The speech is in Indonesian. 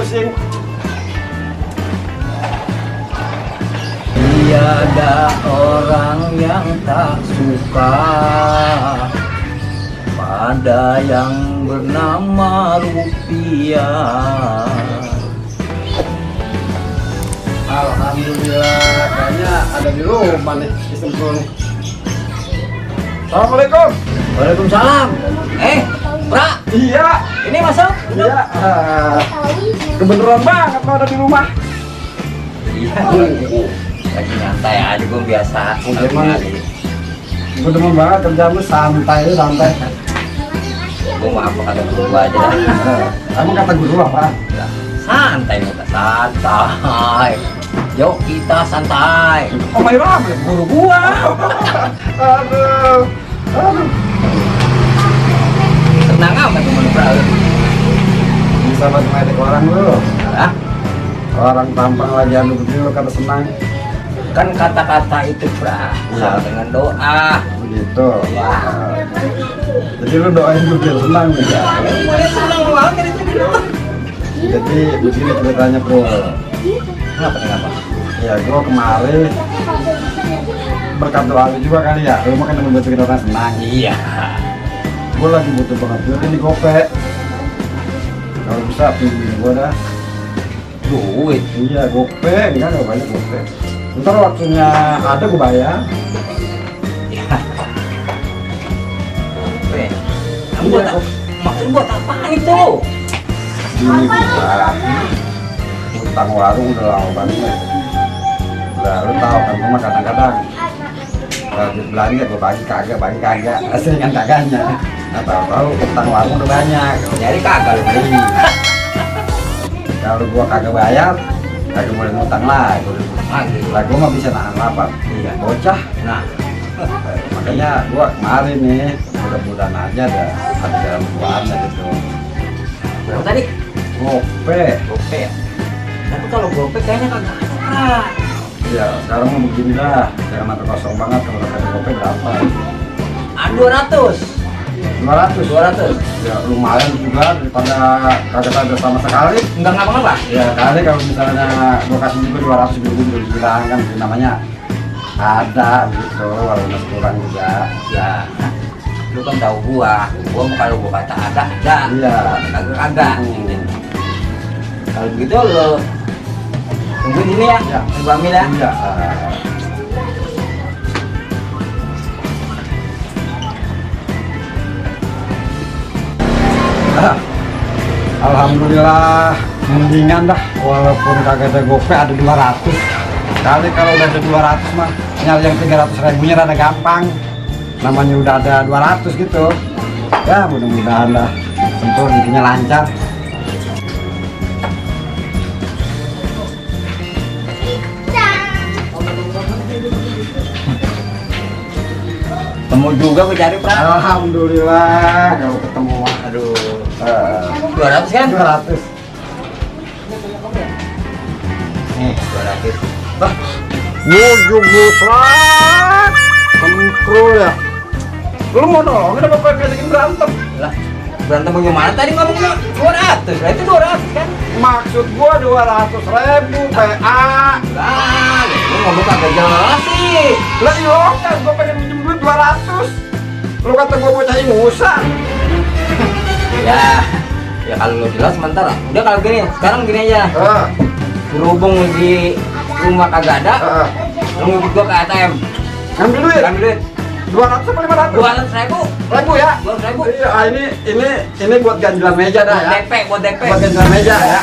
pusing. Tiada orang yang tak suka pada yang bernama rupiah. Alhamdulillah, kayaknya ada di rumah nih sistem nih. Assalamualaikum. Waalaikumsalam. Pra, Iya, ini masuk? iya. Kebeneran banget lo ada di rumah. Iya. Lagi nyantai aja gue biasa. Gue demen banget kerjaan lu santai. Gue mau apa kata guru aja dah. Emang kata guru apa? Santai muka santai. Yuk kita santai. Oh my god, guru gua. Aduh. Tenang amat teman Pra. Bisa bantu ngedek orang lu. Hah? Orang tampang lagi anu begini lu kata senang. Kan kata-kata itu Pra, Iya. dengan doa. Begitu. Ya. Jadi lu doain gue biar senang nih. Ya, boleh senang banget itu. Jadi begini ceritanya bro. Kenapa? Ya gua kemarin berkat doa lu juga kali ya. Lu makan yang bikin orang senang. Iya. Gue lagi butuh banget duit ini gope. Kalau bisa pinjam gue dah. Duit. Iya gope, ini kan gak banyak gope. Ntar waktunya ada gue bayar. Ya. Oke. Kamu buat apa? Maksud buat apaan itu? Ini gua utang warung udah lama banget. Udah lu tau kan gue mah kadang-kadang lagi belanja gue bagi kagak. Aslinya kagaknya. Nah tahu utang warung udah banyak. Jadi kagak lu beli. Kalau gua kagak bayar, kagak boleh ngutang lagi. Lagi. Lah gua mah bisa nahan lapar. Iya. Bocah. Nah, Makanya gua kemarin nih mudah-mudahan aja ada dalam buahnya gitu. berapa tadi? Gope. Gope ya? Tapi kalau gope kayaknya kagak ada. Iya, sekarang mah begini dah. Jangan sampai kosong banget kalau ada gope berapa? 200. 200. Ya lumayan juga daripada kagak ada sama sekali. Enggak ngapa-ngapa? Ya kali kalau misalnya gua kasih juga 200 dulu bilang kan namanya ada gitu walaupun kurang juga. Ya. Lu kan tahu gua mau kalau gua kata ada. Iya. Kagak. Kalau begitu lu tungguin ini ya. Ya. Gua ambil ya. Iya. Alhamdulillah mendingan dah walaupun kagak ada gope ada 200 kali kalau udah ada 200 mah nyari yang 300 ribunya rada gampang namanya udah ada 200 gitu ya mudah-mudahan dah tentu rezekinya lancar. Temu juga gua cari Pra. Alhamdulillah kalau ketemu mah. Aduh. 200 kan? 200. Nih, 200. Dah, wujud busrak, kontrol ya. Lu mau nolongin apa pengen ngajakin berantem? Lah, berantem gimana tadi ngomongnya 200. Lah itu 200 kan? Maksud gua 200.000 PA. Lah, lu ngomong kagak jelas sih. Lah iya, gua pengen minjem duit 200. Lu kata gua bocah ingusan. Ya kalau lu jelas sementara. Udah kalau gini, sekarang gini aja. Berhubung di rumah kagak ada, lu ngikut gua ke ATM. Ngambil duit. Ambil duit. 200 apa 500? 200.000. Ribu ya? 200.000. Iya, ini buat ganjilan meja dah ya. Buat DP. Buat ganjilan meja ya.